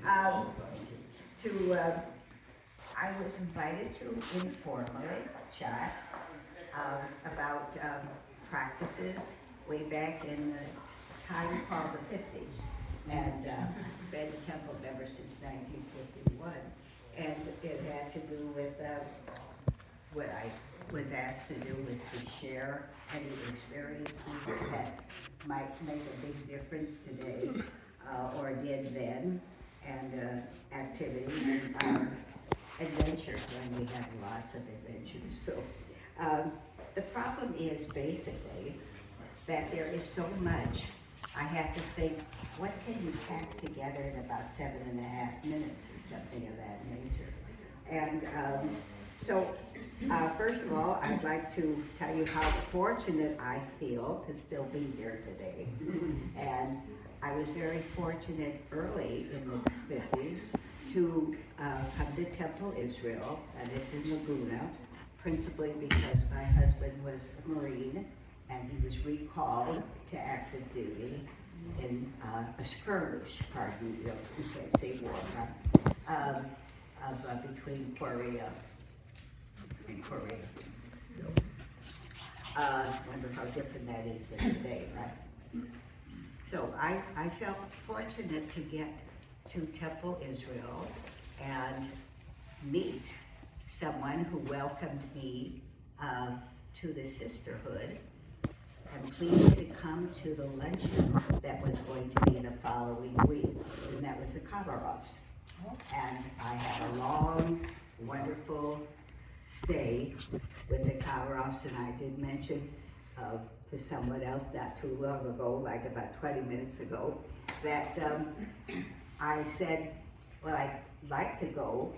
Um, I was invited to informally chat about practices way back in the time called the 50s. And been a temple member since 1951. And it had to do with what I was asked to do was to share any experiences that might make a big difference today or did then, and activities and adventures, and we have lots of adventures. So the problem is basically that there is so much. I have to think, what can you pack together in about 7.5 minutes or something of that nature? And first of all, I'd like to tell you how fortunate I feel to still be here today. And I was very fortunate early in the 50s to come to Temple, Israel, and it's in Laguna, principally because my husband was a Marine and he was recalled to active duty in a skirmish, pardon me, you can't say war, between Korea and Korea. So, wonder how different that is than today, right? So I felt fortunate to get to Temple, Israel, and meet someone who welcomed me to the Sisterhood. I'm pleased to come to the luncheon that was going to be the following week, and that was the Komarovs. And I had a long, wonderful stay with the Komarovs, and I did mention to someone else not too long ago, like about 20 minutes ago, that I said, well, I'd like to go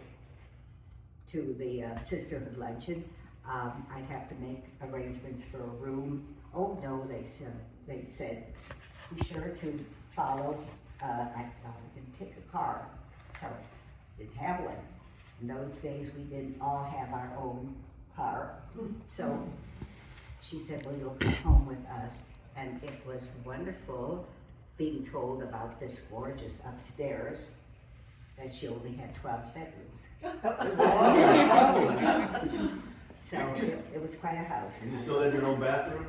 to the Sisterhood luncheon. I'd have to make arrangements for a room. Oh no, they said, be sure to follow, I can take a car. So, didn't have one. In those days, we didn't all have our own car. So, she said, well, you'll come home with us. And it was wonderful being told about this gorgeous upstairs, that she only had 12 bedrooms. So it was quite a house. And you still had your own bathroom?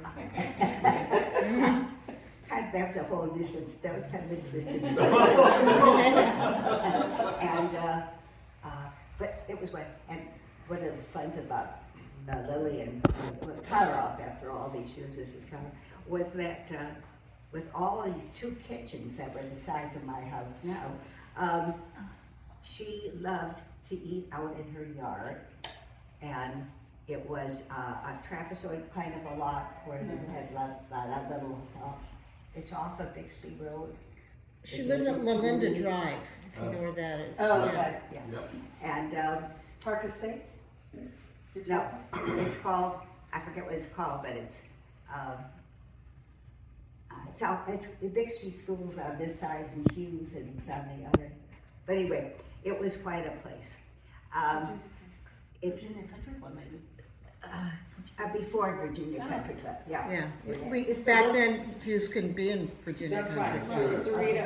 That's a whole different, that was kind of interesting. And, but it was and one of the funs about Lily and Karloff, after all these years, Mrs. Karloff, was that with all these 2 kitchens that were the size of my house now, she loved to eat out in her yard, and it was a trapezoid kind of a lot where you had a lot of little, it's off of Bixby Road. She lived at Melinda Drive, if you know where that is. Oh, okay. Yeah. Yep. And Park Estates? no, it's called, I forget what it's called, but it's the Bixby School's on this side and Hughes and it's on the other. But anyway, it was quite a place. Virginia Country Club, maybe. Before Virginia Country Club, yeah. Yeah, back then, Jews couldn't be in Virginia. That's right, Country.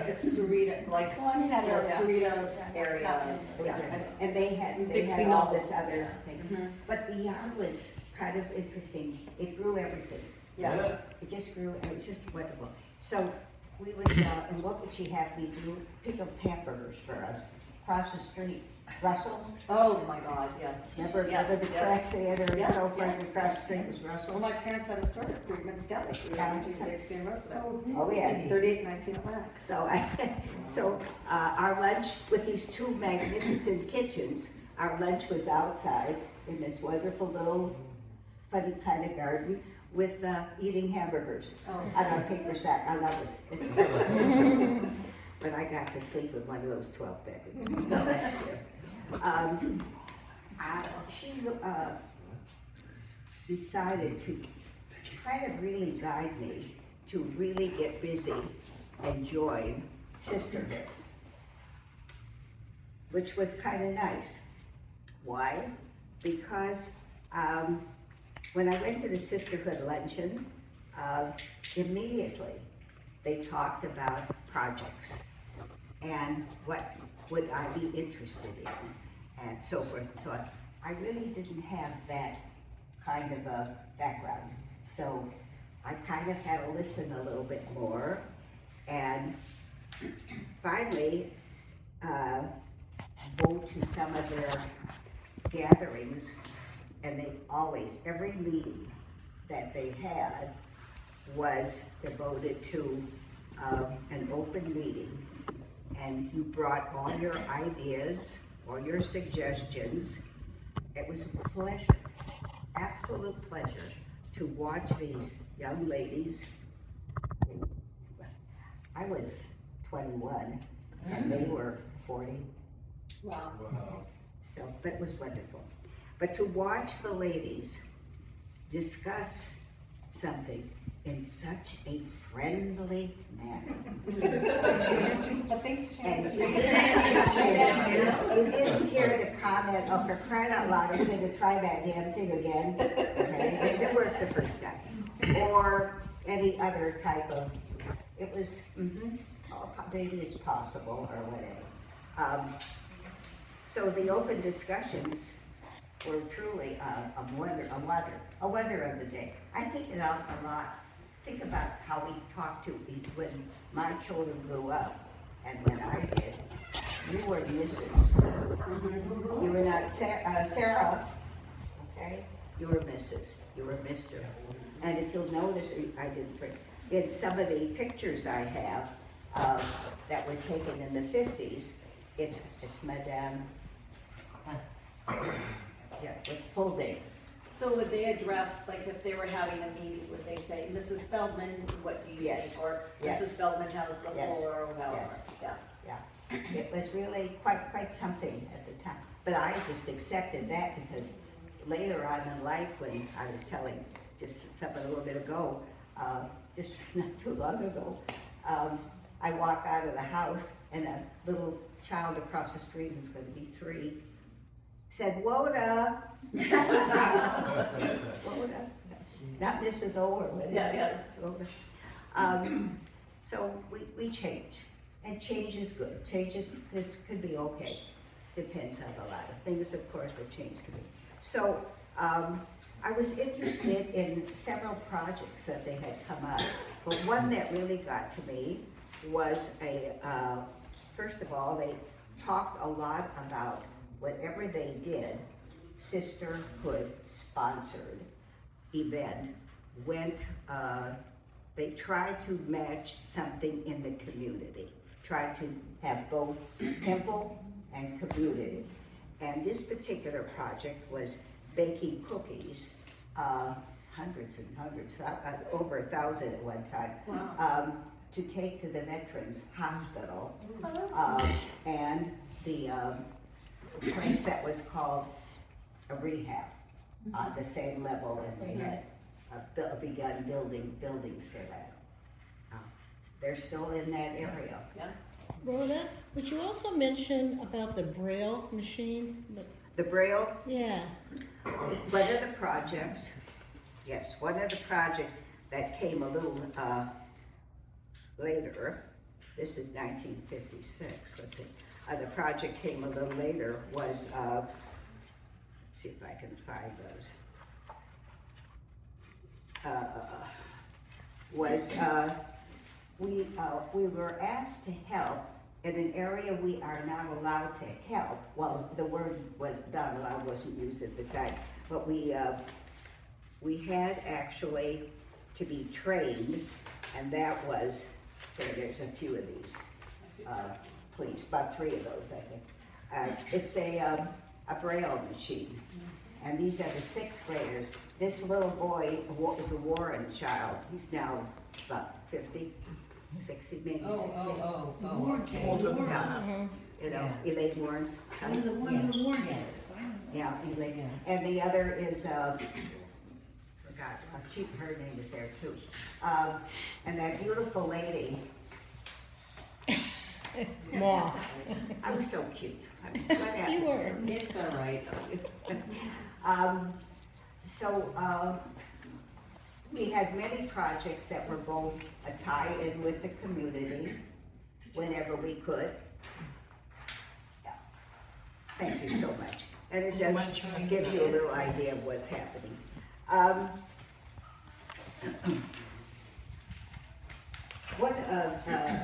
it's Cerrito, like, Well, I mean, that area. Cerritos area. Yeah. And they had Bixby all Knolls. this other thing. But the yard was kind of interesting. It grew everything. Yeah. It just grew, and it was just wonderful. So we would, and what would she have me do? Pick up hamburgers for us. Across the street, Russell's. Oh, my God, yes. Remember the press theater and so forth, across the street was Well, Russell's? my parents had a store at Freedman's Deli, down to Bixby and Roosevelt. Oh, yes. It's 3819 Atlantic. So our lunch with these 2 magnificent kitchens, our lunch was outside in this wonderful little funny kind of garden with eating hamburgers on our paper sack. I love it. But I got to sleep in one of those 12 bedrooms. So that's it. She decided to try to really guide me to really get busy and join Sisterhood, which was kind of nice. Why? Because when I went to the Sisterhood luncheon, immediately they talked about projects. and what would I be interested in, and so forth. So I really didn't have that kind of a background. So I kind of had to listen a little bit more, and finally go to some of their gatherings, and they always, every meeting that they had was devoted to an open meeting, and you brought all your ideas or your suggestions. It was a pleasure, absolute pleasure, to watch these young ladies. I was 21 and they were 40. Wow. So that was wonderful. But to watch the ladies discuss something in such a friendly manner. But things And change. you didn't hear the comment, oh, for crying out loud, I'm gonna try that damn thing again. Okay, it didn't work the first time. Or any other type of, it was, oh, maybe it's possible, or whatever. So the open discussions were truly a wonder of the day. I think it out a lot. Think about how we talked to each, when my children grew up, and when I did. You were Mrs. You were not Sarah, okay? You were Mrs. You were Mr. And if you'll notice, I didn't print, in some of the pictures I have that were taken in the 50s, it's Madame. Yeah, with full name. So would they address, like if they were having a meeting, would they say, Mrs. Feldman, what do you Yes. think? Or Yes. Mrs. Feldman has the Yes. floor, or whatever, Yes. yeah. Yeah, it was really quite something at the time. But I just accepted that because later on in life, when I was telling just something a little bit ago, just not too long ago, I walk out of the house and a little child across the street, who's going to be 3, said, Rhoda. Rhoda, not Mrs. O or whatever. Yeah. Rhoda. So we change, and change is good. Change could be okay. Depends on a lot of things, of course, but change can be. So I was interested in several projects that they had come up, but one that really got to me was first of all, they talked a lot about whatever they did, Sisterhood sponsored event, they tried to match something in the community, tried to have both temple and community. And this particular project was baking cookies, hundreds and hundreds, over 1,000 at one time. Wow. To take to the Veterans Hospital, and the place that was called a rehab on the same level, and they had begun building buildings for that. They're still in that area. Yeah. Rhoda, would you also mention about the Braille machine? The Braille, Yeah. one of the projects, yes, one of the projects that came a little later, this is 1956, let's see. The project came a little later was, let's see if I can find those. We were asked to help in an area we are not allowed to help. Well, the word was not allowed, wasn't used at the time, but we had actually to be trained, and that was, there's a few of these, please, about 3 of those, I think. It's a Braille machine, and these are the 6th graders. This little boy is a Warren child. He's now about 50, 60, maybe 60. Okay. Yeah. You know, Elaine Warren's son. The one who warned us. Yeah, Elaine. And the other is, forgot, her name is there too. And that beautiful lady, Ma. I was so cute. Whatever. You were. It's all right. So we had many projects that were both a tie-in with the community whenever we could, Thank you so much. And it does give you a little idea of what's happening. I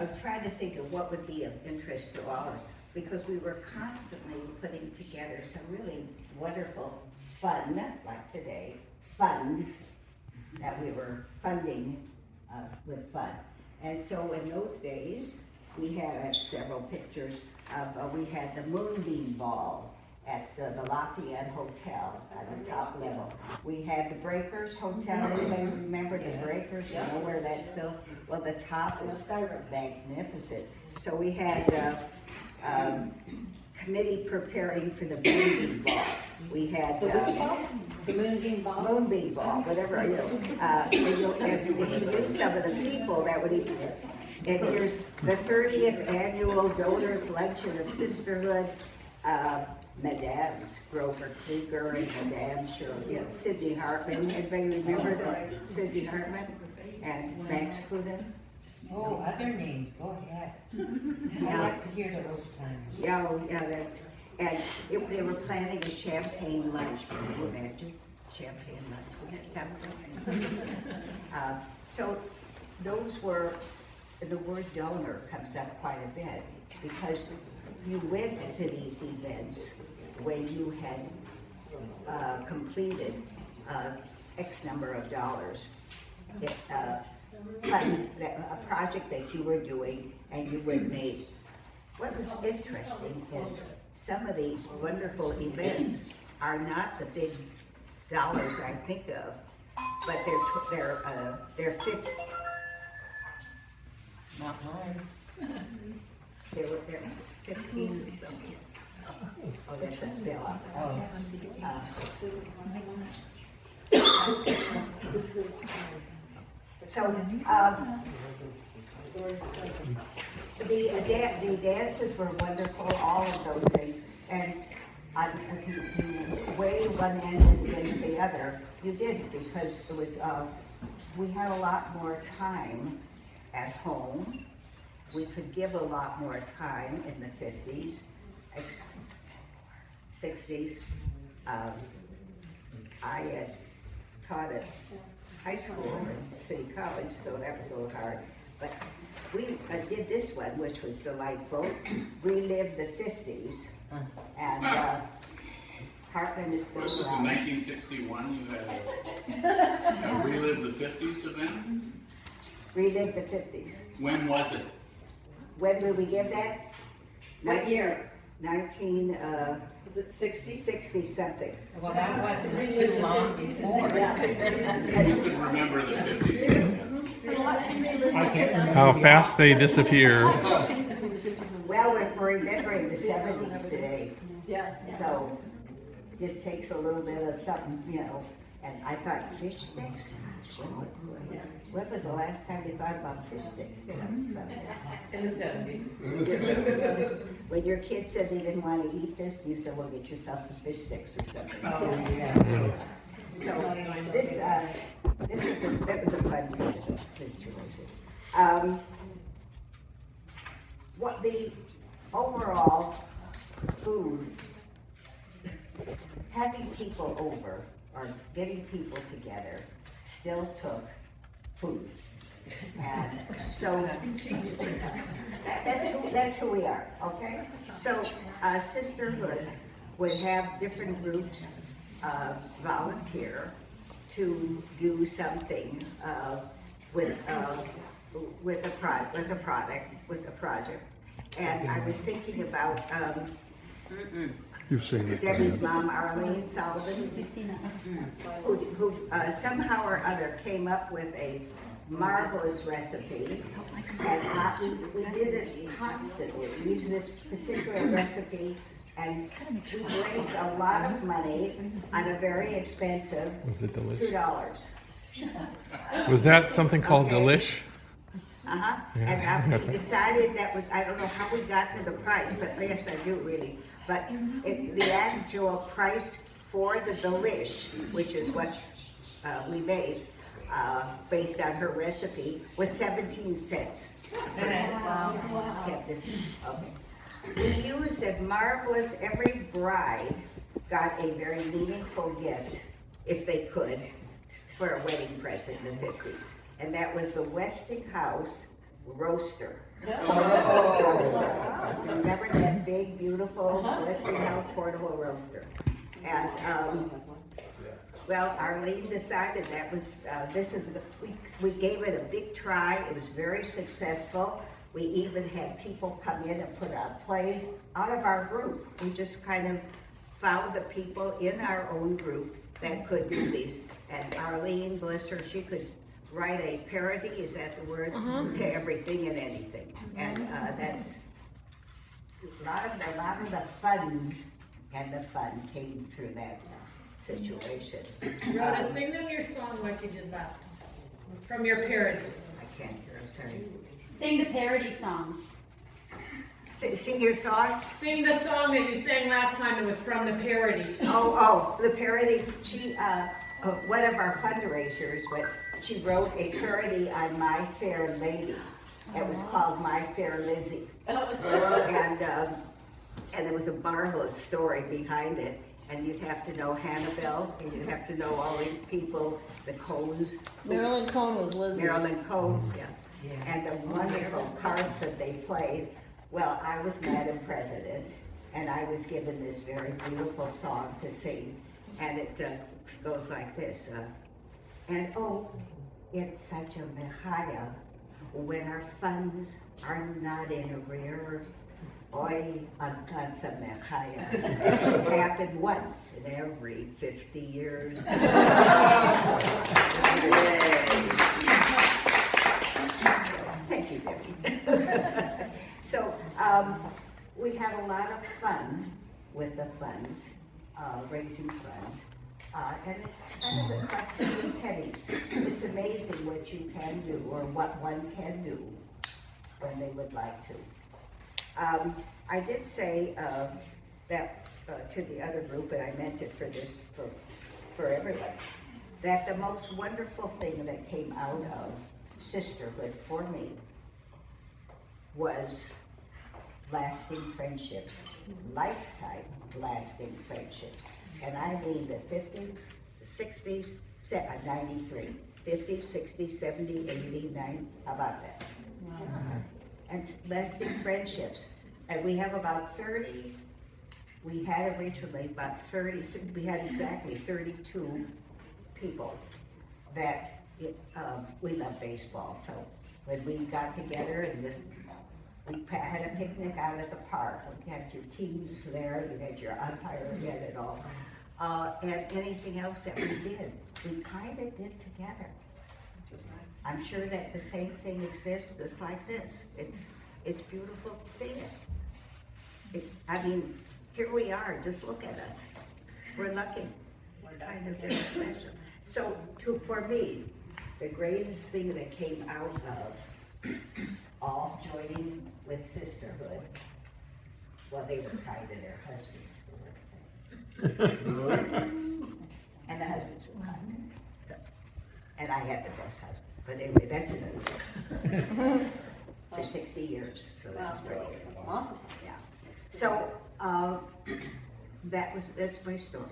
was trying to think of what would be of interest to all of us, because we were constantly putting together some really wonderful fun, like today, funds that we were funding with fun. And so in those days, we had several pictures of, we had the Moonbeam Ball at the Lafayette Hotel at the top level. We had the Breakers Hotel. Anybody remember the Breakers? You know where that's still? Well, the top was magnificent. So we had committee preparing for the Moonbeam Ball. We had The Moonbeam Ball? Moonbeam Ball, whatever, you know. And if you knew some of the people that would even, and here's the 30th annual donors luncheon of Sisterhood. Madame's Grover Kluger and Madame Shirley, Sidney Hartman. Anybody remember Sidney Hartman and Max Coonan? Oh, other names, go ahead. I Yeah. like to hear the old times. Yeah, oh, yeah, and they were planning a champagne lunch. Can you imagine? Champagne lunch, we had something. So those were, the word donor comes up quite a bit, because you went to these events when you had completed X number of dollars. A project that you were doing, and you would make. What was interesting is some of these wonderful events are not the big dollars I think of, but they're 50. Not mine. They're 15 or something. Oh, that's a bill. Oh. So, the dances were wonderful, all of those things, and if you weigh one end against the other, you did, because it was, we had a lot more time at home. We could give a lot more time in the 50s, 60s. I had taught at high school and city college, so that was a little hard. But we did this one, which was delightful. Relived the 50s, and Hartman is still This is in around. 1961, you had a relive the 50s event? Relived the 50s. When was it? When did we give that? What year? 19, Was it 60? 60 something. Well, that wasn't too long before. Who could remember the 50s? How fast they disappear. Well, we're remembering the 70s today, Yeah. so just takes a little bit of something, you know. And I thought, fish sticks? Gosh, when was the last time you thought about fish sticks? In the 70s. When your kid said they didn't want to eat this, you said, well, get yourself some fish sticks or something. Oh, yeah. So that was a fun situation. What the overall food, having people over or getting people together still took food. And so that's who we are, okay? So Sisterhood would have different groups volunteer to do something with a project. And I was thinking about You've seen it. Debbie's mom, Arlene Sullivan, who somehow or other came up with a marvelous recipe. And we did it constantly, using this particular recipe, and we raised a lot of money on a very expensive Was it delicious? $2. Was that something called Okay. Delish? Uh-huh, Yeah. and we decided that was, I don't know how we got to the price, but yes, I do really. But the actual price for the Delish, which is what we made, based on her recipe, was 17 cents. Wow. Kept it, okay. We used a marvelous, every bride got a very meaningful gift, if they could, for a wedding present in the 50s. And that was the Westinghouse roaster. Remember that big, beautiful Westinghouse portable roaster? And, well, Arlene decided that was, we gave it a big try. It was very successful. We even had people come in and put on plays out of our group. We just kind of found the people in our own group that could do these. And Arlene, bless her, she could write a parody, is that the word? To everything and anything. And that's, a lot of the funds and the fun came through that situation. Rhoda, sing them your song like you did last time, from your parody. I can't hear, I'm sorry. Sing the parody song. Sing your song? Sing the song that you sang last time, it was from the parody. Oh, the parody, she, one of our fundraisers was, she wrote a parody on My Fair Lady. It was called My Fair Lizzie. And there was a marvelous story behind it. And you'd have to know Hannibal, and you'd have to know all these people, the Coens. Marilyn Cohn was Lizzie. Marilyn Cohn, yeah. And the wonderful parts that they played. Well, I was Madam President, and I was given this very beautiful song to sing. And it goes like this. And oh, it's such a mechaya when our funds are not in arrears. Oy, I've got some mechaya. It should happen once in every 50 years. Thank you, Debbie. So, we had a lot of fun with the funds, raising funds. And it's kind of a custody of pennies. It's amazing what you can do, or what one can do when they would like to. I did say that to the other group, and I meant it for everyone, that the most wonderful thing that came out of Sisterhood for me was lasting friendships, lifetime lasting friendships. And I mean the 50s, the 60s, 93, 50s, 60s, 70s, 80s, 90s, how about that? And lasting friendships. And we have about 30, we had originally about 30, we had exactly 32 people that, we love baseball. So when we got together and we had a picnic out at the park, you had your teams there, you had your umpire, you had it all. And anything else that we did, we kind of did together. I'm sure that the same thing exists just like this. It's beautiful to see it. I mean, here we are, just look at us. We're lucky. We're kind of very special. So for me, the greatest thing that came out of all joining with Sisterhood, well, they were tied to their husbands. And the husbands were kind. So, and I had the best husband. But anyway, that's another story. For 60 years, so that's great. That's awesome. Yeah. So, that's my story.